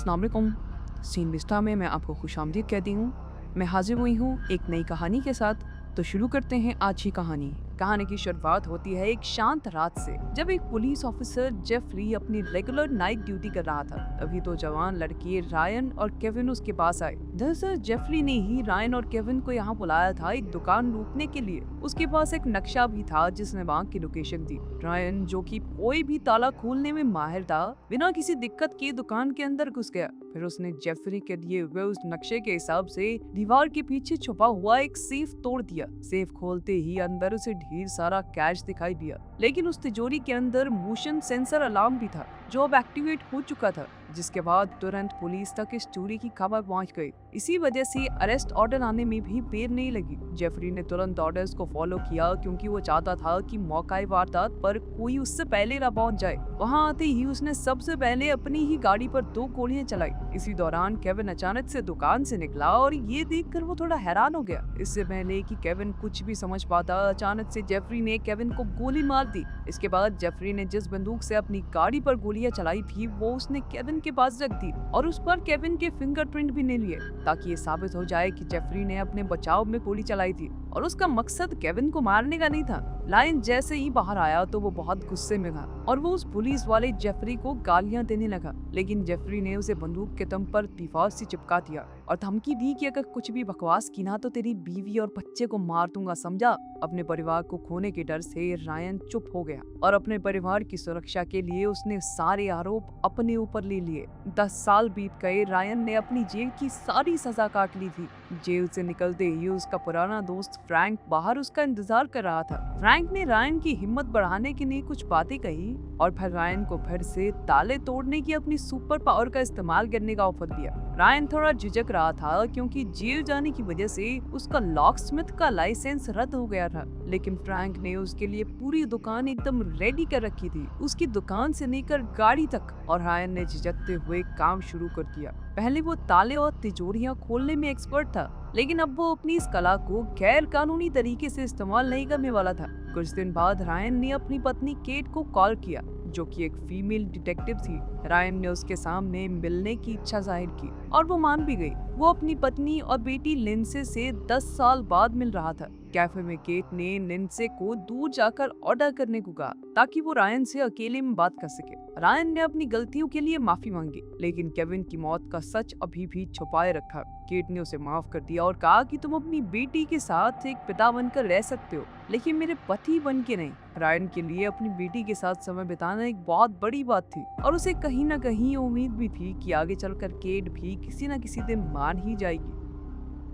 अस्सलाम वालेकुम। Scene Vista में मैं आपको खुशामदीद कहती हूँ। मैं हाजिर हुई हूँ एक नई कहानी के साथ। तो शुरू करते हैं आज की कहानी। कहानी की शुरुआत होती है एक शांत रात से, जब एक पुलिस ऑफिसर जेफरी अपनी रेगुलर नाइट ड्यूटी कर रहा था। तभी तो जवान लड़के रायन और केविन उसके पास आए। दरअसल जेफरी ने ही रायन और केविन को यहाँ बुलाया था एक दुकान लूटने के लिए। उसके पास एक नक्शा भी था जिसने वहाँ की लोकेशन दी। रायन, जो कि कोई भी ताला खोलने में माहिर था, बिना किसी दिक्कत के दुकान के अंदर घुस गया। फिर उसने जेफरी के दिए हुए उस नक्शे के हिसाब से दीवार के पीछे छुपा हुआ एक सेफ तोड़ दिया। सेफ खोलते ही अंदर उसे ढेर सारा कैश दिखाई दिया, लेकिन उस तिजोरी के अंदर मोशन सेंसर अलार्म भी था जो अब एक्टिवेट हो चुका था, जिसके बाद तुरंत पुलिस तक इस चोरी की खबर पहुंच गई। इसी वजह से अरेस्ट ऑर्डर आने में भी देर नहीं लगी। जेफरी ने तुरंत ऑर्डर्स को फॉलो किया क्योंकि वो चाहता था कि मौकाई वारदात पर कोई उससे पहले ना पहुंच जाए। वहां आते ही उसने सबसे पहले अपनी ही गाड़ी पर 2 गोलियां चलाई। इसी दौरान केविन अचानक से दुकान से निकला और ये देखकर वो थोड़ा हैरान हो गया। इससे पहले कि केविन कुछ भी समझ पाता, अचानक से जेफरी ने केविन को गोली मार दी। इसके बाद जेफरी ने जिस बंदूक से अपनी गाड़ी पर गोलियां चलाई थी वो उसने केविन के पास रख दी और उस पर केविन के फिंगरप्रिंट भी नहीं लिए, ताकि ये साबित हो जाए कि जेफरी ने अपने बचाव में गोली चलाई थी और उसका मकसद केविन को मारने का नहीं था। लायन जैसे ही बाहर आया तो वो बहुत गुस्से में था और वो उस पुलिस वाले जेफरी को गालियां देने लगा, लेकिन जेफरी ने उसे बंदूक के दम पर दीवार से चिपका दिया और धमकी दी कि अगर कुछ भी बकवास की ना तो तेरी बीवी और बच्चे को मार दूंगा, समझा। अपने परिवार को खोने के डर से रायन चुप हो गया और अपने परिवार की सुरक्षा के लिए उसने सारे आरोप अपने ऊपर ले लिए। 10 साल बीत गए। रायन ने अपनी जेल की सारी सजा काट ली थी। जेल से निकलते ही उसका पुराना दोस्त फ्रैंक बाहर उसका इंतजार कर रहा था। फ्रैंक ने रायन की हिम्मत बढ़ाने के लिए कुछ बातें कही और फिर रायन को फिर से ताले तोड़ने की अपनी सुपर पावर का इस्तेमाल करने का ऑफर दिया। रायन थोड़ा झिझक रहा था क्योंकि जेल जाने की वजह से उसका लॉकस्मिथ का लाइसेंस रद्द हो गया था, लेकिन फ्रैंक ने उसके लिए पूरी दुकान एकदम रेडी कर रखी थी, उसकी दुकान से लेकर गाड़ी तक। और रायन ने झिझकते हुए काम शुरू कर दिया। पहले वो ताले और तिजोरियां खोलने में एक्सपर्ट था, लेकिन अब वो अपनी इस कला को गैर कानूनी तरीके से इस्तेमाल नहीं करने वाला था। कुछ दिन बाद रायन ने अपनी पत्नी केट को कॉल किया, जो कि एक फीमेल डिटेक्टिव थी। रायन ने उसके सामने मिलने की इच्छा जाहिर की और वो मान भी गई। वो अपनी पत्नी और बेटी लिंडसे से 10 साल बाद मिल रहा था। कैफे में केट ने लिंडसे को दूर जाकर ऑर्डर करने को कहा ताकि वो रायन से अकेले में बात कर सके। रायन ने अपनी गलतियों के लिए माफी मांगी, लेकिन केविन की मौत का सच अभी भी छुपाए रखा। केट ने उसे माफ कर दिया और कहा कि तुम अपनी बेटी के साथ एक पिता बनकर रह सकते हो, लेकिन मेरे पति बन के नहीं। रायन के लिए अपनी बेटी के साथ समय बिताना एक बहुत बड़ी बात थी और उसे कहीं न कहीं उम्मीद भी थी कि आगे चलकर केट भी किसी न किसी दिन मान ही जाएगी।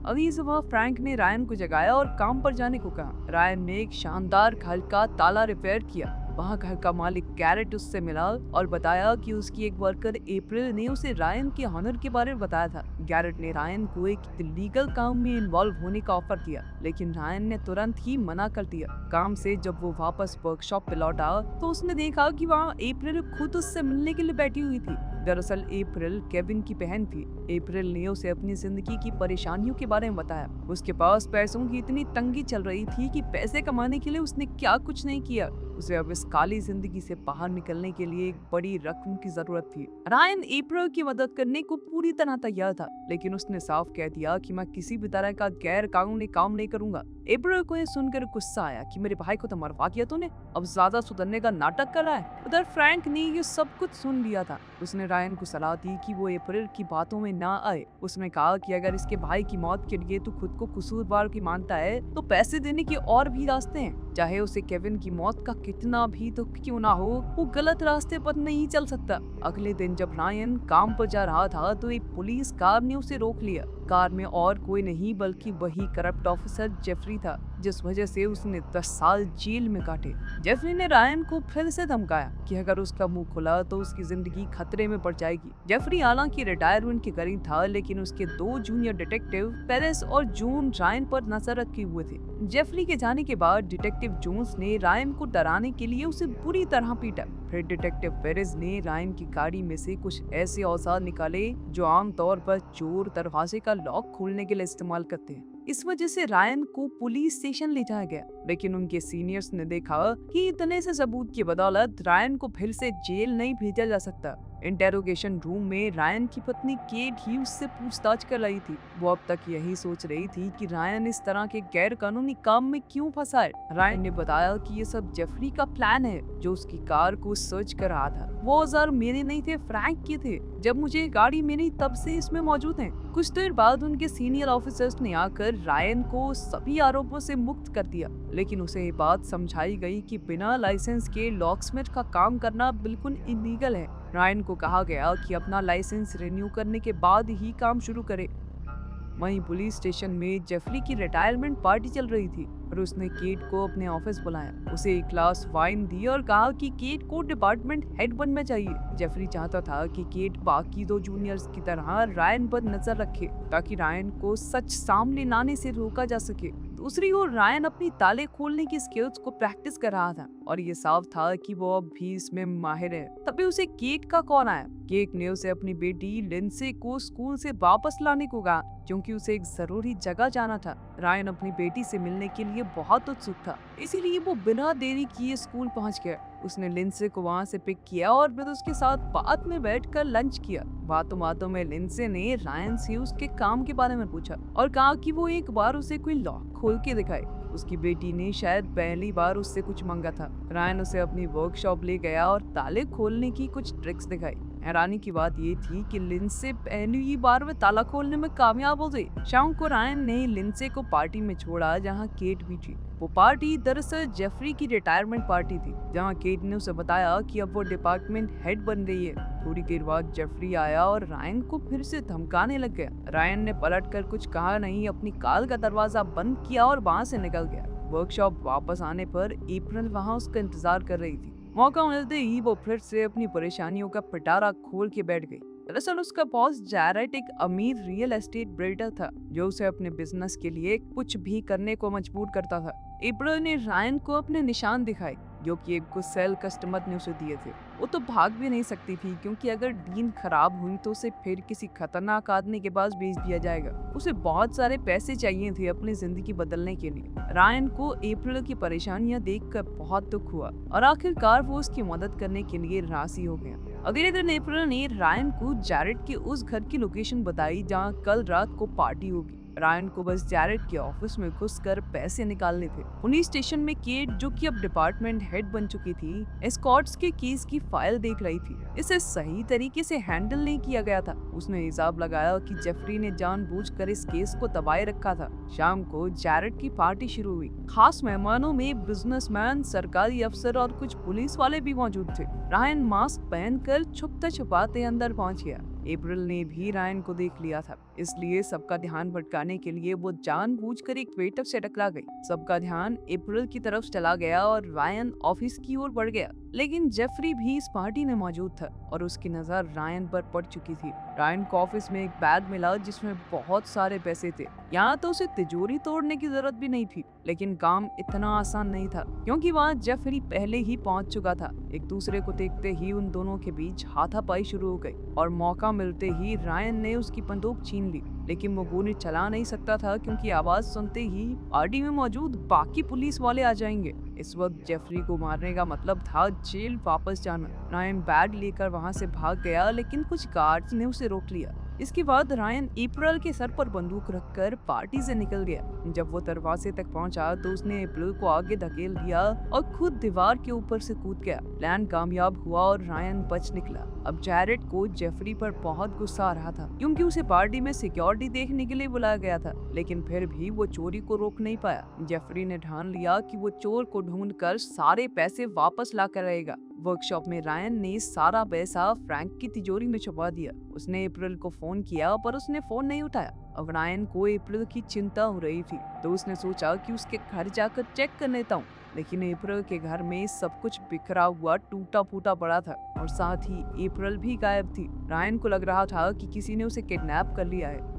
अगली सुबह फ्रैंक ने रायन को जगाया और काम पर जाने को कहा। रायन ने एक शानदार घर का ताला रिपेयर किया। वहाँ घर का मालिक गैरेट उससे मिला और बताया कि उसकी एक वर्कर अप्रैल ने उसे रायन के हनर के बारे में बताया था। गैरेट ने रायन को एक इलीगल काम में इन्वॉल्व होने का ऑफर दिया, लेकिन रायन ने तुरंत ही मना कर दिया। काम से जब वो वापस वर्कशॉप पे लौटा तो उसने देखा कि वहाँ अप्रैल खुद उससे मिलने के लिए बैठी हुई थी। दरअसल अप्रैल केविन की बहन थी। अप्रैल ने उसे अपनी जिंदगी की परेशानियों के बारे में बताया। उसके पास पैसों की इतनी तंगी चल रही थी कि पैसे कमाने के लिए उसने क्या कुछ नहीं किया। उसे अब इस काली जिंदगी से बाहर निकलने के लिए एक बड़ी रकम की जरूरत थी। रायन अप्रैल की मदद करने को पूरी तरह तैयार था, लेकिन उसने साफ कह दिया कि मैं किसी भी तरह का गैर कानूनी काम नहीं करूंगा। अप्रैल को यह सुनकर गुस्सा आया कि मेरे भाई को तो मरवा दिया तूने, अब ज्यादा सुधरने का नाटक कर रहा है। उधर फ्रैंक ने ये सब कुछ सुन लिया था। उसने रायन को सलाह दी कि वो अप्रैल की बातों में ना आए। उसने कहा कि अगर इसके भाई की मौत के लिए तू खुद को कसूरवार की मानता है तो पैसे देने के और भी रास्ते हैं। चाहे उसे केविन की मौत का कितना भी दुख क्यों ना हो, वो गलत रास्ते पर नहीं चल सकता। अगले दिन जब रायन काम पर जा रहा था तो एक पुलिस कार ने उसे रोक लिया। कार में और कोई नहीं बल्कि वही करप्ट ऑफिसर जेफरी था, जिस वजह से उसने 10 साल जेल में काटे। जेफरी ने रायन को फिर से धमकाया कि अगर उसका मुंह खुला तो उसकी जिंदगी खतरे में पड़ जाएगी। जेफरी हालांकि रिटायरमेंट के करीब था, लेकिन उसके 2 जूनियर डिटेक्टिव पेरिस और जून रायन पर नजर रखे हुए थे। जेफरी के जाने के बाद डिटेक्टिव जोन्स ने रायन को डराने के लिए उसे बुरी तरह पीटा। फिर डिटेक्टिव पेरिस ने रायन की गाड़ी में से कुछ ऐसे औजार निकाले जो आमतौर पर चोर दरवाजे का लॉक खोलने के लिए इस्तेमाल करते हैं। इस वजह से रायन को पुलिस स्टेशन ले जाया गया, लेकिन उनके सीनियर्स ने देखा कि इतने से सबूत की बदौलत रायन को फिर से जेल नहीं भेजा जा सकता। इंटेरोगेशन रूम में रायन की पत्नी केट ही उससे पूछताछ कर रही थी। वो अब तक यही सोच रही थी कि रायन इस तरह के गैर कानूनी काम में क्यों फंसा है। रायन ने बताया कि ये सब जेफरी का प्लान है, जो उसकी कार को सर्च कर रहा था। वो औजार मेरे नहीं थे, फ्रैंक के थे। जब मुझे गाड़ी मिली तब से इसमें मौजूद हैं। कुछ देर बाद उनके सीनियर ऑफिसर्स ने आकर रायन को सभी आरोपों से मुक्त कर दिया, लेकिन उसे ये बात समझाई गई कि बिना लाइसेंस के लॉकस्मिथ का काम करना बिल्कुल इलीगल है। रायन को कहा गया कि अपना लाइसेंस रिन्यू करने के बाद ही काम शुरू करे। वहीं पुलिस स्टेशन में जेफरी की रिटायरमेंट पार्टी चल रही थी और उसने केट को अपने ऑफिस बुलाया, उसे एक ग्लास वाइन दी और कहा कि केट को डिपार्टमेंट हेड बनना चाहिए। जेफरी चाहता था कि केट बाकी दो जूनियर्स की तरह रायन पर नजर रखे, ताकि रायन को सच सामने लाने से रोका जा सके। दूसरी ओर रायन अपनी ताले खोलने की स्किल्स को प्रैक्टिस कर रहा था और ये साफ था कि वो अब भी इसमें माहिर है। तभी उसे केट का कॉल आया। केट ने उसे अपनी बेटी लिंडसे को स्कूल से वापस लाने को कहा, क्योंकि उसे एक जरूरी जगह जाना था। रायन अपनी बेटी से मिलने के लिए बहुत उत्सुक था, इसीलिए वो बिना देरी किए स्कूल पहुंच गया। उसने लिंडसे को वहां से पिक किया और फिर उसके साथ बात में बैठकर लंच किया। बातों बातों में लिंडसे ने रायन से उसके काम के बारे में पूछा और कहा कि वो एक बार उसे कोई लॉक खोल के दिखाए। उसकी बेटी ने शायद पहली बार उससे कुछ मांगा था। रायन उसे अपनी वर्कशॉप ले गया और ताले खोलने की कुछ ट्रिक्स दिखाई। हैरानी की बात ये थी कि लिंडसे पहली ही बार में ताला खोलने में कामयाब हो गई। शाम को रायन ने लिंडसे को पार्टी में छोड़ा जहां केट भी थी। वो पार्टी दरअसल जेफरी की रिटायरमेंट पार्टी थी, जहां केट ने उसे बताया कि अब वो डिपार्टमेंट हेड बन रही है। थोड़ी देर बाद जेफरी आया और रायन को फिर से धमकाने लग गया। रायन ने पलटकर कुछ कहा नहीं, अपनी कार का दरवाजा बंद किया और वहां से निकल गया। वर्कशॉप वापस आने पर अप्रैल वहां उसका इंतजार कर रही थी। मौका मिलते ही वो फिर से अपनी परेशानियों का पिटारा खोल के बैठ गई। दरअसल उसका बॉस जैरेट एक अमीर रियल एस्टेट बिल्डर था, जो उसे अपने बिजनेस के लिए कुछ भी करने को मजबूर करता था। अप्रैल ने रायन को अपने निशान दिखाए, जो कि एक गुस्सैल कस्टमर ने उसे दिए थे। वो तो भाग भी नहीं सकती थी, क्योंकि अगर डील खराब हुई तो उसे फिर किसी खतरनाक आदमी के पास भेज दिया जाएगा। उसे बहुत सारे पैसे चाहिए थे अपनी जिंदगी बदलने के लिए। रायन को अप्रैल की परेशानियां देखकर बहुत दुख हुआ और आखिरकार वो उसकी मदद करने के लिए राजी हो गया। अगले दिन अप्रैल ने रायन को जैरेट के उस घर की लोकेशन बताई जहाँ कल रात को पार्टी होगी। रायन को बस जैरेट के ऑफिस में घुसकर पैसे निकालने थे। पुलिस स्टेशन में केट, जो कि अब डिपार्टमेंट हेड बन चुकी थी, एस्कॉर्ट्स के केस की फाइल देख रही थी। इसे सही तरीके से हैंडल नहीं किया गया था। उसने हिसाब लगाया कि जेफरी ने जानबूझकर इस केस को दबाए रखा था। शाम को जैरेट की पार्टी शुरू हुई। खास मेहमानों में बिजनेसमैन, सरकारी अफसर और कुछ पुलिस वाले भी मौजूद थे। रायन मास्क पहनकर छुपते छुपाते अंदर पहुंच गया। अप्रैल ने भी रायन को देख लिया था, इसलिए सबका ध्यान भटकाने के लिए वो जानबूझकर एक वेटर से टकरा गई। सबका ध्यान अप्रैल की तरफ चला गया और रायन ऑफिस की ओर बढ़ गया, लेकिन जेफरी भी इस पार्टी में मौजूद था और उसकी नजर रायन पर पड़ चुकी थी। रायन को ऑफिस में एक बैग मिला जिसमें बहुत सारे पैसे थे। यहाँ तो उसे तिजोरी तोड़ने की जरूरत भी नहीं थी, लेकिन काम इतना आसान नहीं था, क्योंकि वहाँ जेफरी पहले ही पहुंच चुका था। एक दूसरे को देखते ही उन दोनों के बीच हाथापाई शुरू हो गई और मौका मिलते ही रायन ने उसकी बंदूक छीन ली, लेकिन वो गोली चला नहीं सकता था, क्योंकि आवाज सुनते ही पार्टी में मौजूद बाकी पुलिस वाले आ जाएंगे। इस वक्त जेफरी को मारने का मतलब था जेल वापस जाना। रायन बैग लेकर वहां से भाग गया, लेकिन कुछ गार्ड्स ने उसे रोक लिया। इसके बाद रायन अप्रैल के सर पर बंदूक रखकर पार्टी से निकल गया। जब वो दरवाजे तक पहुंचा तो उसने अप्रैल को आगे धकेल दिया और खुद दीवार के ऊपर से कूद गया। प्लान कामयाब हुआ और रायन बच निकला। अब जैरेट को जेफरी पर बहुत गुस्सा आ रहा था, क्योंकि उसे पार्टी में सिक्योरिटी देखने के लिए बुलाया गया था, लेकिन फिर भी वो चोरी को रोक नहीं पाया। जेफरी ने ठान लिया कि वो चोर को ढूंढकर सारे पैसे वापस ला कर रहेगा। वर्कशॉप में रायन ने सारा पैसा फ्रैंक की तिजोरी में छुपा दिया। उसने अप्रैल को फोन किया, पर उसने फोन नहीं उठाया। अब रायन को अप्रैल की चिंता हो रही थी, तो उसने सोचा कि उसके घर जाकर चेक कर लेता हूँ। लेकिन अप्रैल के घर में सब कुछ बिखरा हुआ, टूटा फूटा पड़ा था और साथ ही अप्रैल भी गायब थी। रायन को लग रहा था कि किसी ने उसे किडनैप कर लिया है।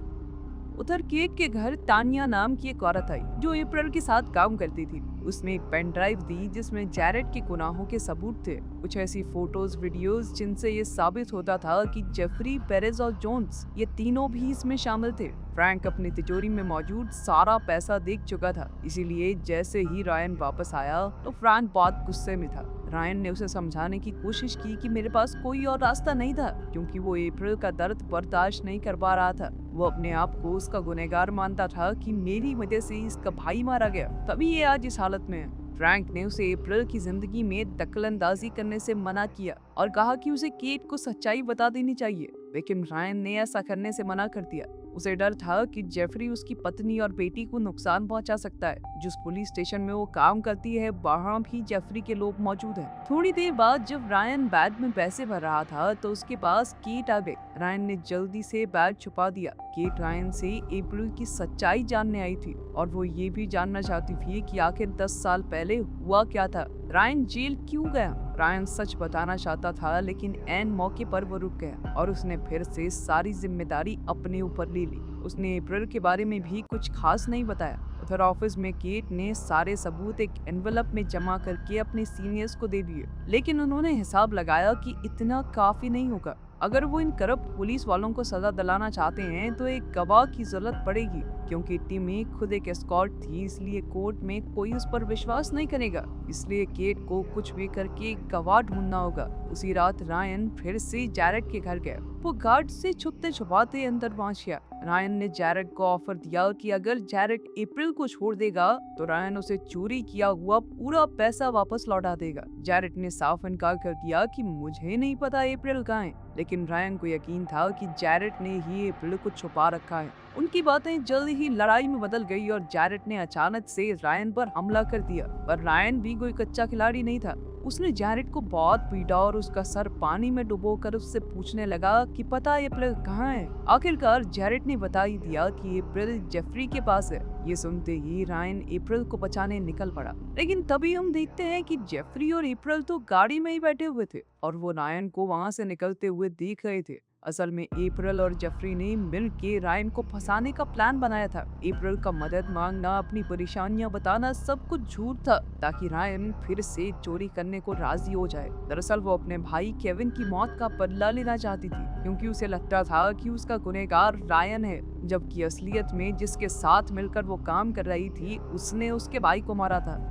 उधर केट के घर तानिया नाम की एक औरत आई, जो अप्रैल के साथ काम करती थी। उसने एक पेन ड्राइव दी जिसमें जैरेट के गुनाहों के सबूत थे, कुछ ऐसी फोटोज, वीडियोस जिनसे ये साबित होता था कि जेफरी, पेरेज और जोन्स, ये तीनों भी इसमें शामिल थे। फ्रैंक अपनी तिजोरी में मौजूद सारा पैसा देख चुका था, इसीलिए जैसे ही रायन वापस आया तो फ्रैंक बहुत गुस्से में था। रायन ने उसे समझाने की कोशिश की कि मेरे पास कोई और रास्ता नहीं था, क्योंकि वो अप्रैल का दर्द बर्दाश्त नहीं कर पा रहा था। वो अपने आप को उसका गुनहगार मानता था कि मेरी वजह से इसका भाई मारा गया, तभी ये आज इस हालत में है। फ्रैंक ने उसे अप्रैल की जिंदगी में दखलंदाजी करने से मना किया और कहा कि उसे केट को सच्चाई बता देनी चाहिए, लेकिन रायन ने ऐसा करने से मना कर दिया। उसे डर था कि जेफरी उसकी पत्नी और बेटी को नुकसान पहुंचा सकता है। जिस पुलिस स्टेशन में वो काम करती है वहाँ भी जेफरी के लोग मौजूद हैं। थोड़ी देर बाद जब रायन बैग में पैसे भर रहा था तो उसके पास केट आ गई। रायन ने जल्दी से बैग छुपा दिया। केट रायन से अप्रैल की सच्चाई जानने आई थी और वो ये भी जानना चाहती थी कि आखिर 10 साल पहले हुआ क्या था, रायन जेल क्यों गया। रायन सच बताना चाहता था, लेकिन ऐन मौके पर वो रुक गया और उसने फिर से सारी जिम्मेदारी अपने ऊपर ले ली। उसने अप्रैल के बारे में भी कुछ खास नहीं बताया। उधर ऑफिस में केट ने सारे सबूत एक एनवेलप में जमा करके अपने सीनियर्स को दे दिए, लेकिन उन्होंने हिसाब लगाया कि इतना काफी नहीं होगा। अगर वो इन करप्ट पुलिस वालों को सजा दिलाना चाहते हैं तो एक गवाह की जरूरत पड़ेगी, क्योंकि टीम में खुद एक एस्कॉर्ट थी, इसलिए कोर्ट में कोई उस पर विश्वास नहीं करेगा। इसलिए केट को कुछ भी करके एक गवाह ढूंढना होगा। उसी रात रायन फिर से जैरेड के घर गया। वो गार्ड से छुपते छुपाते अंदर पहुंच गया। रायन ने जैरेड को ऑफर दिया कि अगर जैरेड अप्रैल को छोड़ देगा तो रायन उसे चोरी किया हुआ पूरा पैसा वापस लौटा देगा। जैरेड ने साफ इनकार कर दिया कि मुझे नहीं पता अप्रैल कहाँ है, लेकिन रायन को यकीन था कि जैरेड ने ही अप्रैल को छुपा रखा है। उनकी बातें जल्द ही लड़ाई में बदल गई और जैरेड ने अचानक से रायन पर हमला कर दिया। पर रायन भी कोई कच्चा खिलाड़ी नहीं था। उसने जैरेड को बहुत पीटा और उसका सर पानी में डुबोकर उससे पूछने लगा कि पता है अप्रैल कहाँ है। आखिरकार जैरेड ने बता ही दिया कि अप्रैल जेफरी के पास है। ये सुनते ही रायन अप्रैल को बचाने निकल पड़ा, लेकिन तभी हम देखते हैं कि जेफरी और अप्रैल तो गाड़ी में ही बैठे हुए थे और वो रायन को वहाँ से निकलते हुए देख रहे थे। असल में अप्रैल और जेफरी ने मिल के रायन को फंसाने का प्लान बनाया था। अप्रैल का मदद मांगना, अपनी परेशानियां बताना सब कुछ झूठ था, ताकि रायन फिर से चोरी करने को राजी हो जाए। दरअसल वो अपने भाई केविन की मौत का बदला लेना चाहती थी, क्योंकि उसे लगता था कि उसका गुनहगार रायन है, जबकि असलियत में जिसके साथ मिलकर वो काम कर रही थी उसने उसके भाई को मारा था।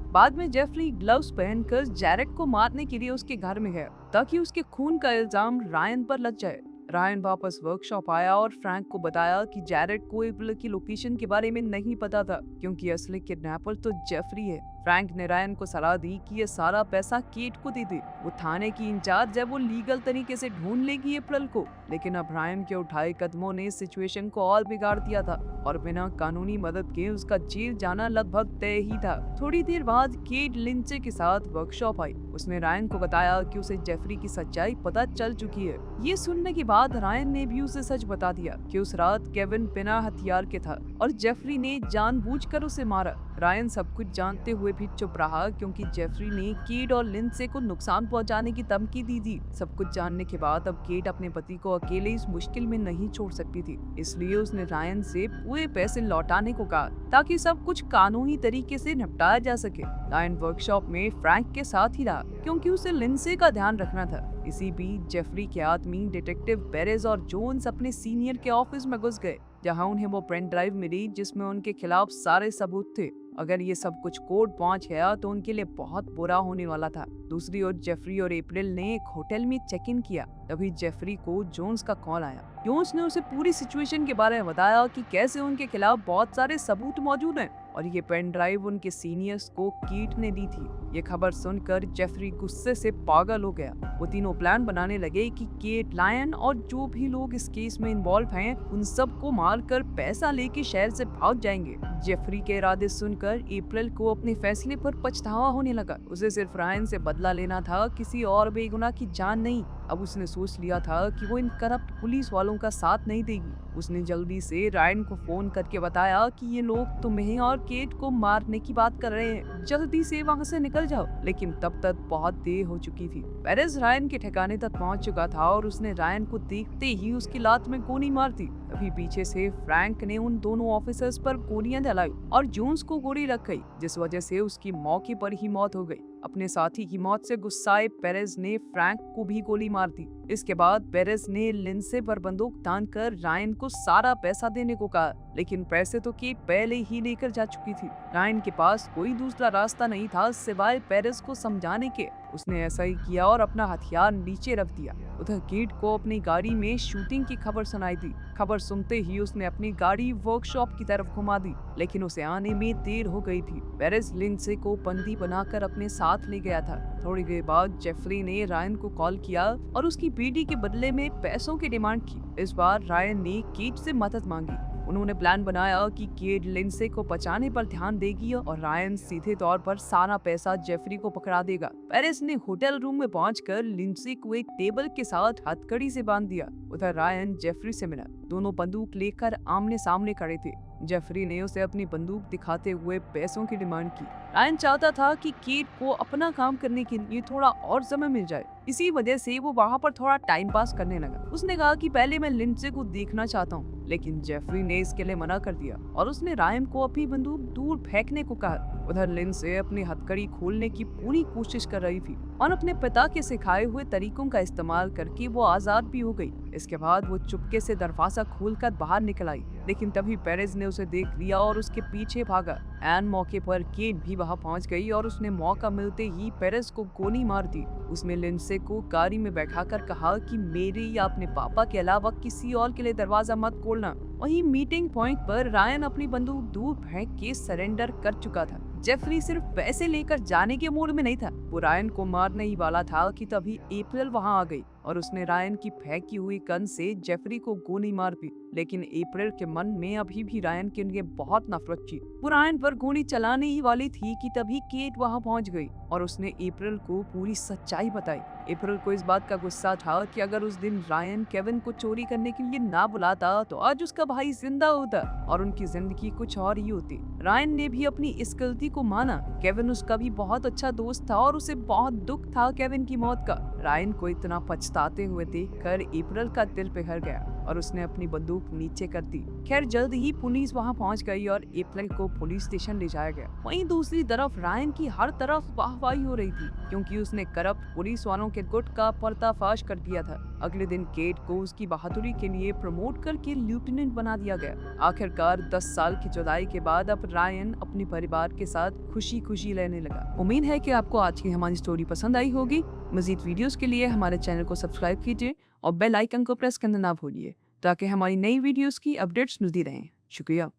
बाद में जेफरी ग्लव्स पहनकर जैरेड को मारने के लिए उसके घर में गया, ताकि उसके खून का इल्जाम रायन पर लग जाए। रायन वापस वर्कशॉप आया और फ्रैंक को बताया कि जैरेड को अप्रैल की लोकेशन के बारे में नहीं पता था, क्योंकि असली किडनैपर तो जेफरी है। फ्रैंक ने रायन को सलाह दी कि ये सारा पैसा केट को दे दे। वो थाने की इंचार्ज है, वो लीगल तरीके से ढूंढ लेगी अप्रैल को। लेकिन अब रायन के उठाए कदमों ने सिचुएशन को और बिगाड़ दिया था और बिना कानूनी मदद के उसका जेल जाना लगभग तय ही था। थोड़ी देर बाद केट लिंचे के साथ वर्कशॉप आई। उसने रायन को बताया कि उसे जेफरी की सच्चाई पता चल चुकी है। ये सुनने के बाद रायन ने भी उसे सच बता दिया कि उस रात केविन बिना हथियार के था और जेफरी ने जानबूझकर उसे मारा। रायन सब कुछ जानते हुए भी चुप रहा, क्योंकि जेफरी ने केट और लिंडसे को नुकसान पहुंचाने की धमकी दी थी। सब कुछ जानने के बाद अब केट अपने पति को अकेले इस मुश्किल में नहीं छोड़ सकती थी, इसलिए उसने रायन से पूरे पैसे लौटाने को कहा, ताकि सब कुछ कानूनी तरीके से निपटाया जा सके। रायन वर्कशॉप में फ्रैंक के साथ ही रहा, क्योंकि उसे लिंडसे का ध्यान रखना था। इसी बीच जेफरी के आदमी डिटेक्टिव पेरेज और जोन्स अपने सीनियर के ऑफिस में घुस गए, जहां उन्हें वो पेन ड्राइव मिली जिसमें उनके खिलाफ सारे सबूत थे। अगर ये सब कुछ कोर्ट पहुंच गया तो उनके लिए बहुत बुरा होने वाला था। दूसरी ओर जेफरी और अप्रैल ने एक होटल में चेक इन किया। तभी जेफरी को जोन्स का कॉल आया। जोन्स ने उसे पूरी सिचुएशन के बारे में बताया कि कैसे उनके खिलाफ बहुत सारे सबूत मौजूद हैं और ये पेन ड्राइव उनके सीनियर्स को केट ने दी थी। ये खबर सुनकर जेफरी गुस्से से पागल हो गया। वो तीनों प्लान बनाने लगे कि केट, लायन और जो भी लोग इस केस में इन्वॉल्व हैं उन सबको मारकर पैसा लेके शहर से भाग जाएंगे। जेफरी के इरादे सुनकर अप्रैल को अपने फैसले पर पछतावा होने लगा। उसे सिर्फ रायन से बदला लेना था, किसी और बेगुनाह की जान नहीं। अब उसने सोच लिया था कि वो इन करप्ट पुलिस वालों का साथ नहीं देगी। उसने जल्दी से रायन को फोन करके बताया कि ये लोग तुम्हें और केट को मारने की बात कर रहे हैं, जल्दी से वहाँ से निकल जाओ। लेकिन तब तक बहुत देर हो चुकी थी। पेरेज रायन के ठिकाने तक पहुंच चुका था और उसने रायन को देखते ही उसकी लात में गोली मार दी। तभी पीछे से फ्रैंक ने उन दोनों ऑफिसर्स पर गोलियां चलाई और जोन्स को गोली लग गई, जिस वजह से उसकी मौके पर ही मौत हो गई। अपने साथी की मौत से गुस्साए पेरेज ने फ्रैंक को भी गोली मार दी। इसके बाद पेरेज ने लिंडसे पर बंदूक तानकर रायन को सारा पैसा देने को कहा, लेकिन पैसे तो केट पहले ही लेकर जा चुकी थी। रायन के पास कोई दूसरा रास्ता नहीं था सिवाय पेरेज को समझाने के। उसने ऐसा ही किया और अपना हथियार नीचे रख दिया। उधर केट को अपनी गाड़ी में शूटिंग की खबर सुनाई दी। खबर सुनते ही उसने अपनी गाड़ी वर्कशॉप की तरफ घुमा दी, लेकिन उसे आने में देर हो गई थी। पेरेज लिंडसे को बंदी बनाकर अपने साथ ले गया था। थोड़ी देर बाद जेफरी ने रायन को कॉल किया और उसकी बेटी के बदले में पैसों की डिमांड की। इस बार रायन ने केट से मदद मांगी। उन्होंने प्लान बनाया कि केट लिंडसे को बचाने पर ध्यान देगी और रायन सीधे तौर पर सारा पैसा जेफरी को पकड़ा देगा। पेरेज ने होटल रूम में पहुंचकर लिंडसे को एक टेबल के साथ हथकड़ी से बांध दिया। उधर रायन जेफरी से मिला। दोनों बंदूक लेकर आमने सामने खड़े थे। जेफरी ने उसे अपनी बंदूक दिखाते हुए पैसों की डिमांड की। रायन चाहता था कि केट को अपना काम करने के लिए थोड़ा और समय मिल जाए, इसी वजह से वो वहाँ पर थोड़ा टाइम पास करने लगा। उसने कहा कि पहले मैं लिंडसे को देखना चाहता हूँ, लेकिन जेफरी ने इसके लिए मना कर दिया और उसने रायन को अपनी बंदूक दूर फेंकने को कहा। उधर लिंडसे अपनी हथकड़ी खोलने की पूरी कोशिश कर रही थी और अपने पिता के सिखाए हुए तरीकों का इस्तेमाल करके वो आजाद भी हो गई। इसके बाद वो चुपके से दरवाजा खोलकर बाहर निकल आई, लेकिन तभी पेरेज ने उसे देख लिया और उसके पीछे भागा। एन मौके पर केट भी वहां पहुंच गई और उसने मौका मिलते ही पेरेज को गोली मार दी। उसने लिंडसे को गाड़ी में बैठाकर कहा कि मेरे या अपने पापा के अलावा किसी और के लिए दरवाजा मत खोलना। वहीं मीटिंग पॉइंट पर रायन अपनी बंदूक दूर फेंक के सरेंडर कर चुका था। जेफरी सिर्फ पैसे लेकर जाने के मूड में नहीं था, वो रायन को मारने ही वाला था कि तभी अप्रैल वहां आ गई और उसने रायन की फेंकी हुई गन से जेफरी को गोली मार दी। लेकिन अप्रैल के मन में अभी भी रायन के लिए बहुत नफरत थी। वो रायन पर गोली चलाने ही वाली थी कि तभी केट वहां पहुंच गई और उसने अप्रैल को पूरी सच्चाई बताई। अप्रैल को इस बात का गुस्सा था कि अगर उस दिन रायन केविन को चोरी करने के लिए ना बुलाता तो आज उसका भाई जिंदा होता और उनकी जिंदगी कुछ और ही होती। रायन ने भी अपनी इस गलती को माना। केविन उसका भी बहुत अच्छा दोस्त था और उसे बहुत दुख था केविन की मौत का। रायन को इतना पछताते हुए देखकर अप्रैल का दिल पिघल गया और उसने अपनी बंदूक नीचे कर दी। खैर जल्द ही पुलिस वहां पहुंच गई और अप्रैल को पुलिस स्टेशन ले जाया गया। वहीं दूसरी तरफ रायन की हर तरफ वाहवाही हो रही थी क्योंकि उसने करप्ट पुलिस वालों के गुट का पर्दाफाश कर दिया था। अगले दिन केट को उसकी बहादुरी के लिए प्रमोट करके लेफ्टिनेंट बना दिया गया। आखिरकार 10 साल की जुदाई के बाद अब रायन अपने परिवार के साथ खुशी खुशी रहने लगा। उम्मीद है कि आपको आज की हमारी स्टोरी पसंद आई होगी। मजीद वीडियोस के लिए हमारे चैनल को सब्सक्राइब कीजिए और बेल आइकन को प्रेस करना ना भूलिए ताकि हमारी नई वीडियोस की अपडेट्स मिलती रहें। शुक्रिया।